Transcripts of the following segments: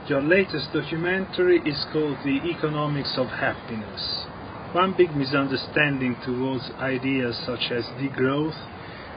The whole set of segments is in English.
Your latest documentary is called The Economics of Happiness. One big misunderstanding towards ideas such as degrowth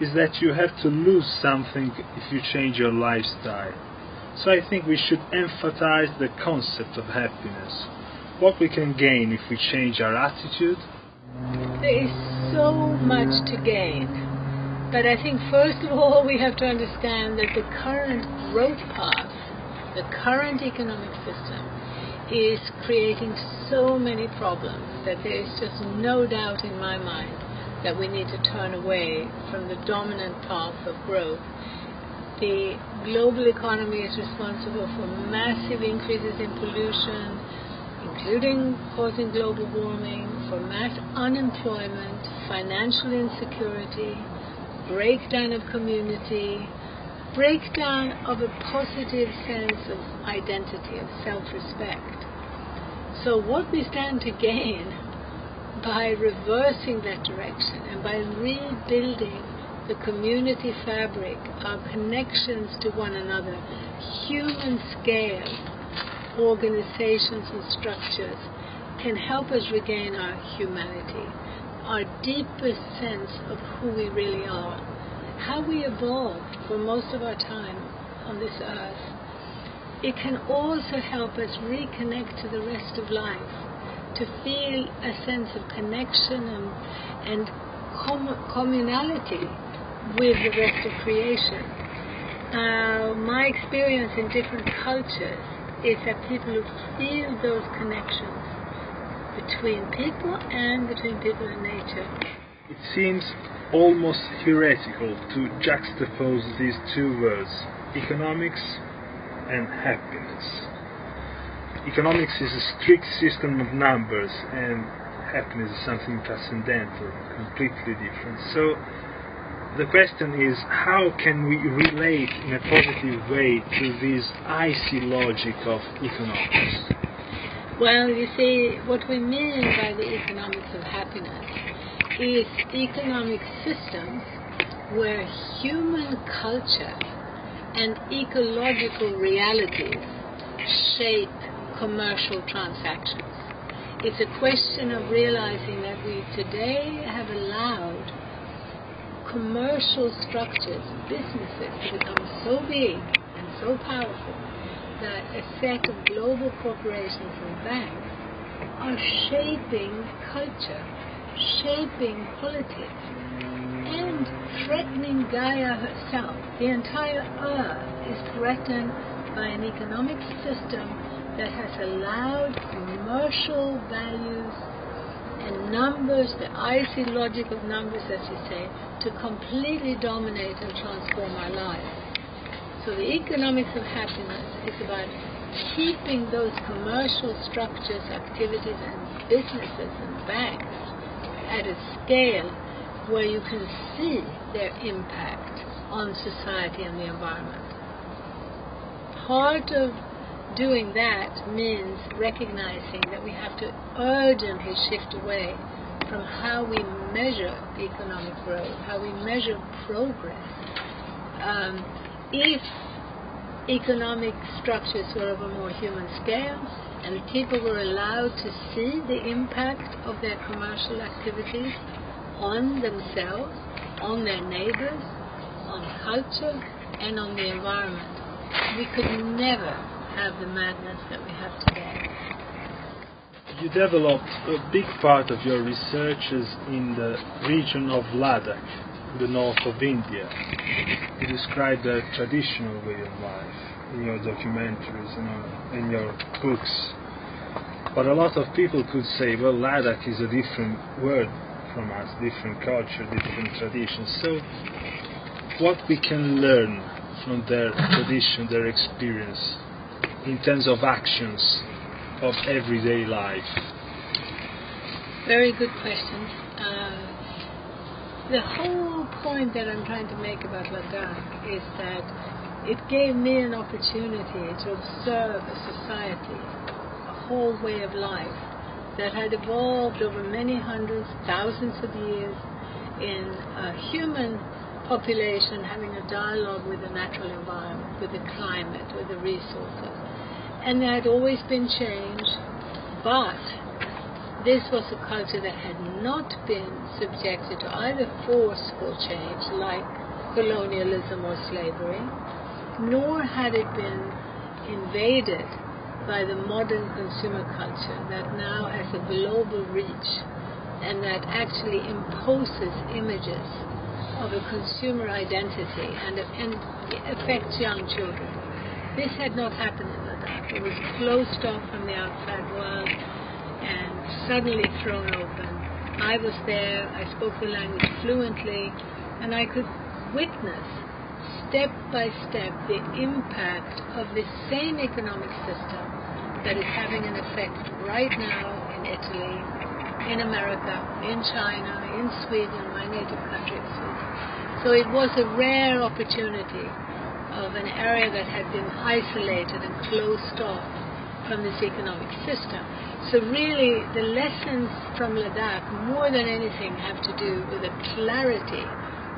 is that you have to lose something if you change your lifestyle. So I think we should emphasize the concept of happiness. What we can gain if we change our attitude. There is so much to gain. But I think first of all we have to understand that the current growth path, the current economic system, is creating so many problems that there is just no doubt in my mind that we need to turn away from the dominant path of growth. The global economy is responsible for massive increases in pollution, including causing global warming, for mass unemployment, financial insecurity, breakdown of community, breakdown of a positive sense of identity, of self-respect. So what we stand to gain by reversing that direction and by rebuilding the community fabric, our connections to one another, human scale organizations and structures can help us regain our humanity, our deepest sense of who we really are, how we evolved for most of our time on this earth. It can also help us reconnect to the rest of life, to feel a sense of connection and communality with the rest of creation. My experience in different cultures is that people who feel those connections between people and between people and nature. It seems almost heretical to juxtapose these two words, economics and happiness. Economics is a strict system of numbers, and happiness is something transcendental, completely different. So the question is, how can we relate in a positive way to this icy logic of economics? Well, you see, what we mean by the economics of happiness is economic systems where human culture and ecological realities shape commercial transactions. It's a question of realizing that we today have allowed commercial structures, businesses, to become so big and so powerful that a set of global corporations and banks are shaping culture, shaping politics, and threatening Gaia herself. The entire Earth is threatened by an economic system that has allowed commercial values and numbers, the icy logic of numbers, as you say, to completely dominate and transform our lives. So the economics of happiness is about keeping those commercial structures, activities, and businesses and banks at a scale where you can see their impact on society and the environment. Part of doing that means recognizing that we have to urgently shift away from how we measure economic growth, how we measure progress. If economic structures were of a more human scale and people were allowed to see the impact of their commercial activities on themselves, on their neighbors, on culture, and on the environment, we could never have the madness that we have today. You developed a big part of your researches in the region of Ladakh, the north of India. You describe the traditional way of life in your documentaries and in your books. But a lot of people could say, well, Ladakh is a different word from us, different culture, different traditions. So what we can learn from their tradition, their experience, in terms of actions of everyday life? Very good question. The whole point that I'm trying to make about Ladakh is that it gave me an opportunity to observe a society, a whole way of life that had evolved over many hundreds, thousands of years in a human population having a dialogue with the natural environment, with the climate, with the resources. And there had always been change, but this was a culture that had not been subjected to either forceful change like colonialism or slavery, nor had it been invaded by the modern consumer culture that now has a global reach and that actually imposes images of a consumer identity and affects young children. This had not happened in Ladakh. It was closed off from the outside world and suddenly thrown open. I was there, I spoke the language fluently, and I could witness step by step the impact of this same economic system that is having an effect right now in Italy, in America, in China, in Sweden, my native country. So it was a rare opportunity of an area that had been isolated and closed off from this economic system. So really, the lessons from Ladakh, more than anything, have to do with a clarity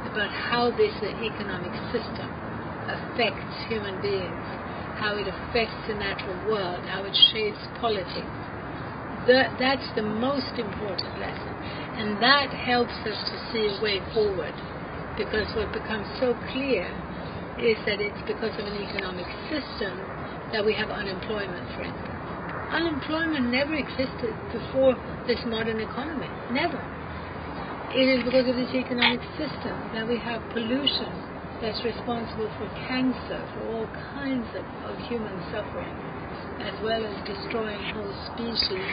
about how this economic system affects human beings, how it affects the natural world, how it shapes politics. That's the most important lesson. And that helps us to see a way forward, because what becomes so clear is that it's because of an economic system that we have unemployment, for instance. Unemployment never existed before this modern economy. Never. It is because of this economic system that we have pollution that's responsible for cancer, for all kinds of human suffering, as well as destroying whole species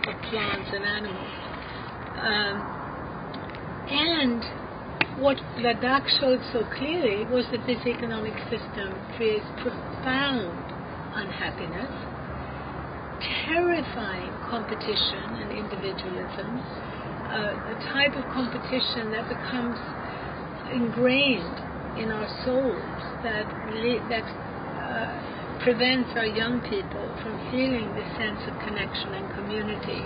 of plants and animals. And what Ladakh showed so clearly was that this economic system creates profound unhappiness, terrifying competition and individualism, a type of competition that becomes ingrained in our souls, that prevents our young people from feeling the sense of connection and community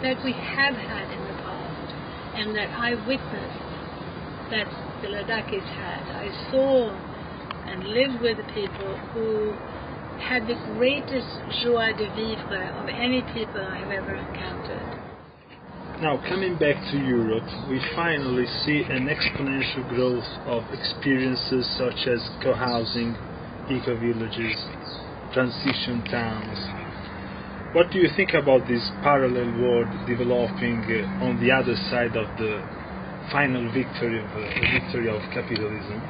that we have had in the past, and that I witnessed that the Ladakhis had. I saw and lived with the people who had the greatest joie de vivre of any people I have ever encountered. Now, coming back to Europe, we finally see an exponential growth of experiences such as co-housing, eco-villages, transition towns. What do you think about this parallel world developing on the other side of the final victory of capitalism?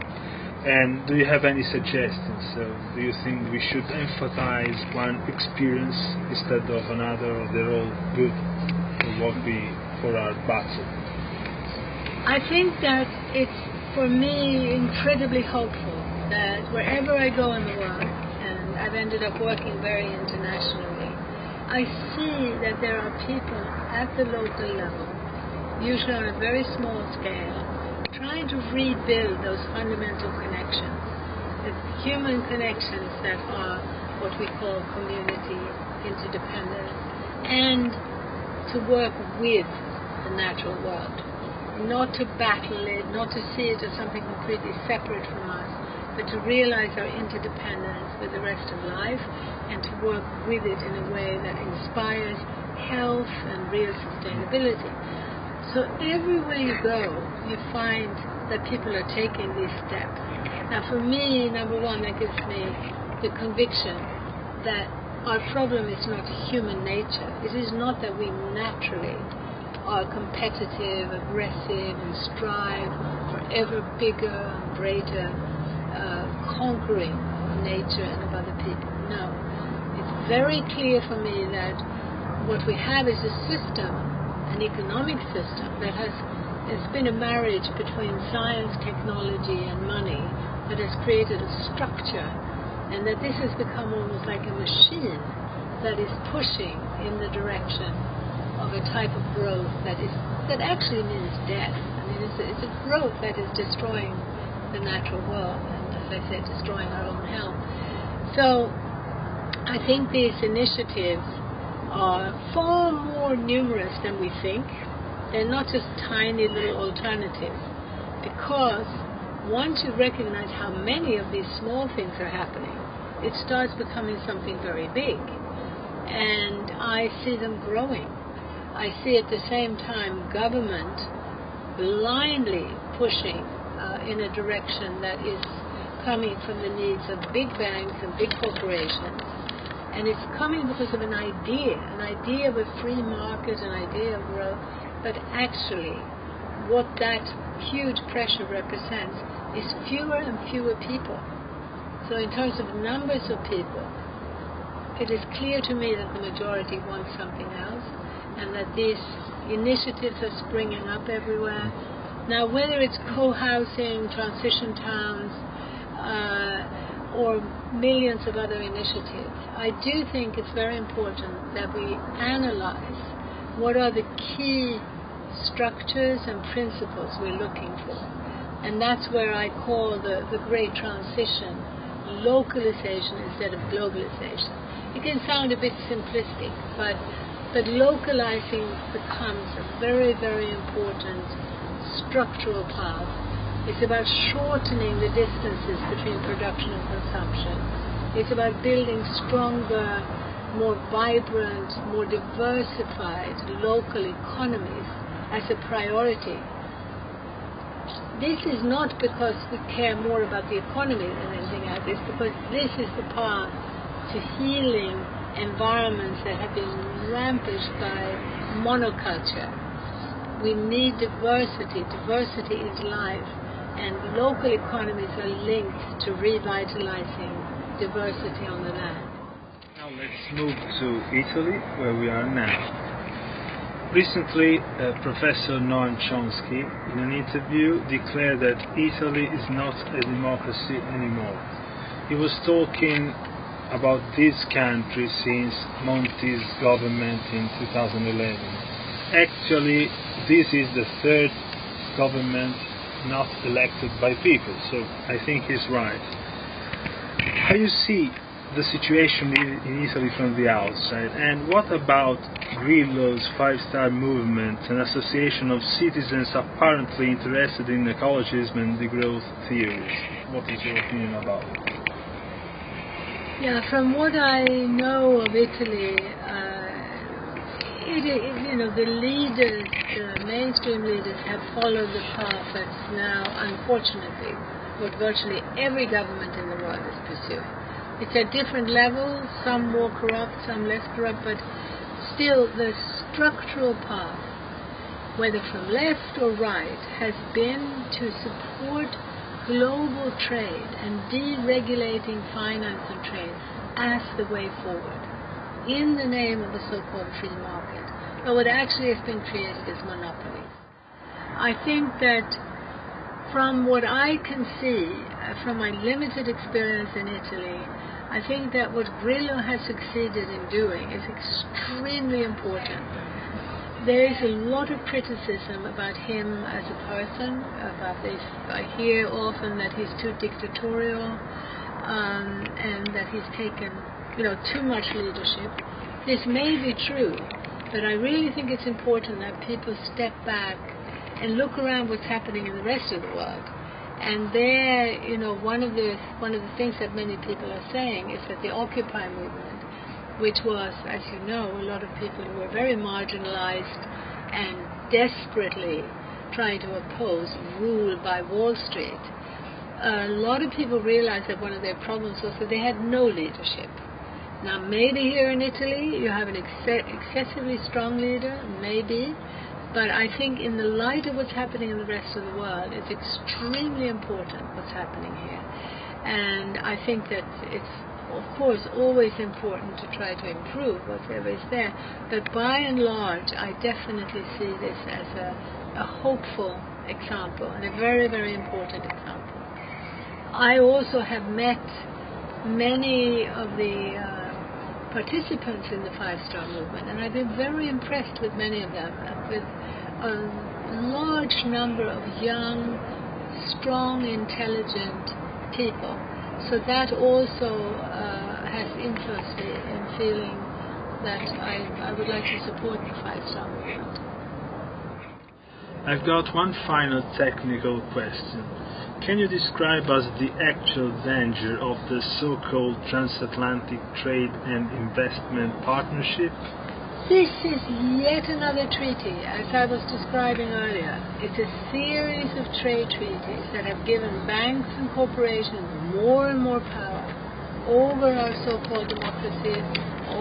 And do you have any suggestions? So do you think we should emphasize one experience instead of another, or they're all good for what for our battle? I think that it's, for me, incredibly hopeful that wherever I go in the world, and I've ended up working very internationally, I see that there are people at the local level, usually on a very small scale, trying to rebuild those fundamental connections, the human connections that are what we call community, interdependence, and to work with the natural world, not to battle it, not to see it as something completely separate from us, but to realize our interdependence with the rest of life and to work with it in a way that inspires health and real sustainability. So everywhere you go, you find that people are taking these steps. Now for me, number one, that gives me the conviction that our problem is not human nature. It is not that we naturally are competitive, aggressive, and strive for ever bigger and greater conquering of nature and of other people. No. It's very clear for me that what we have is a system, an economic system that it's been a marriage between science, technology, and money that has created a structure, and that this has become almost like a machine that is pushing in the direction of a type of growth that actually means death. I mean, it's a growth that is destroying the natural world, and as I said, destroying our own health. So I think these initiatives are far more numerous than we think. They're not just tiny little alternatives, because once you recognize how many of these small things are happening, it starts becoming something very big. And I see them growing. I see at the same time government blindly pushing in a direction that is coming from the needs of big banks and big corporations. And it's coming because of an idea of a free market, an idea of growth. But actually, what that huge pressure represents is fewer and fewer people. So in terms of numbers of people, it is clear to me that the majority want something else, and that these initiatives are springing up everywhere. Now, whether it's co-housing, transition towns, or millions of other initiatives, I do think it's very important that we analyze what are the key structures and principles we're looking for. And that's where I call the great transition localization instead of globalization. It can sound a bit simplistic, but localizing becomes a very, very important structural path. It's about shortening the distances between production and consumption. It's about building stronger, more vibrant, more diversified local economies as a priority. This is not because we care more about the economy than anything else. It's because this is the path to healing environments that have been rampaged by monoculture. We need diversity. Diversity is life. And local economies are linked to revitalizing diversity on the land. Now let's move to Italy, where we are now. Recently, Professor Noam Chomsky, in an interview, declared that Italy is not a democracy anymore. He was talking about this country since Monti's government in 2011. Actually, this is the third government not elected by people, so I think he's right. How do you see the situation in Italy from the outside, and what about Grillo's five-star movement, an association of citizens apparently interested in ecologism and degrowth theories? What is your opinion about it? Yeah, from what I know of Italy, the leaders, the mainstream leaders, have followed the path that's now, unfortunately, what virtually every government in the world is pursuing. It's at different levels, some more corrupt, some less corrupt, but still the structural path, whether from left or right, has been to support global trade and deregulating finance and trade as the way forward, in the name of the so-called free market. But what actually has been created is monopolies. I think that from what I can see, from my limited experience in Italy, I think that what Grillo has succeeded in doing is extremely important. There is a lot of criticism about him as a person, about this. I hear often that he's too dictatorial, and that he's taken, too much leadership. This may be true, but I really think it's important that people step back and look around what's happening in the rest of the world. And there, one of the things that many people are saying is that the Occupy movement, which was, as you know, a lot of people who were very marginalized and desperately trying to oppose rule by Wall Street, a lot of people realized that one of their problems was that they had no leadership. Now, maybe here in Italy you have an excessively strong leader, maybe, but I think in the light of what's happening in the rest of the world, it's extremely important what's happening here. And I think that it's, of course, always important to try to improve whatever is there. But by and large, I definitely see this as a hopeful example and a very, very important example. I also have met many of the participants in the Five-Star Movement, and I've been very impressed with many of them, with a large number of young, strong, intelligent people. So that also has influenced me in feeling that I would like to support the Five-Star Movement. I've got one final technical question. Can you describe us the actual danger of the so-called Transatlantic Trade and Investment Partnership? This is yet another treaty, as I was describing earlier. It's a series of trade treaties that have given banks and corporations more and more power over our so-called democracies,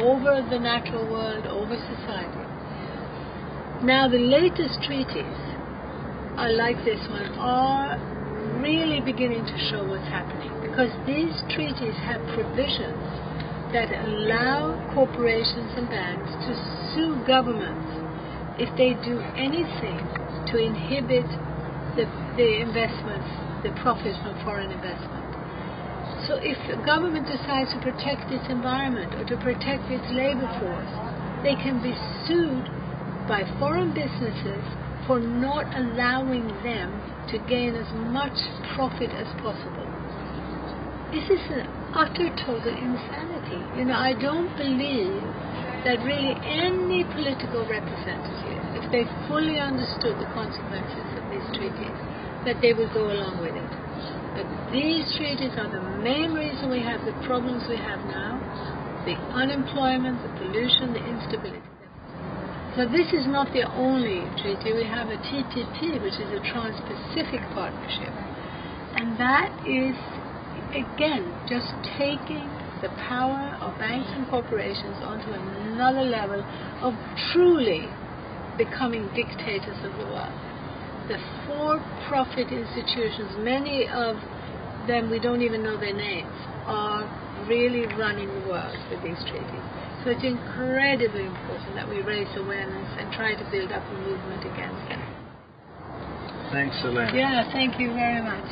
over the natural world, over society. Now, the latest treaties, like this one, are really beginning to show what's happening, because these treaties have provisions that allow corporations and banks to sue governments if they do anything to inhibit the investments, the profits from foreign investment. So if a government decides to protect its environment or to protect its labor force, they can be sued by foreign businesses for not allowing them to gain as much profit as possible. This is an utter total insanity. I don't believe that really any political representative, if they fully understood the consequences of these treaties, that they would go along with it. But these treaties are the main reason we have the problems we have now, the unemployment, the pollution, the instability. So this is not the only treaty. We have a TPP, which is a Trans-Pacific Partnership. And that is, again, just taking the power of banks and corporations onto another level of truly becoming dictators of the world. The for-profit institutions, many of them we don't even know their names, are really running the world with these treaties. So it's incredibly important that we raise awareness and try to build up a movement against them. Thanks, Helena. Yeah, thank you very much.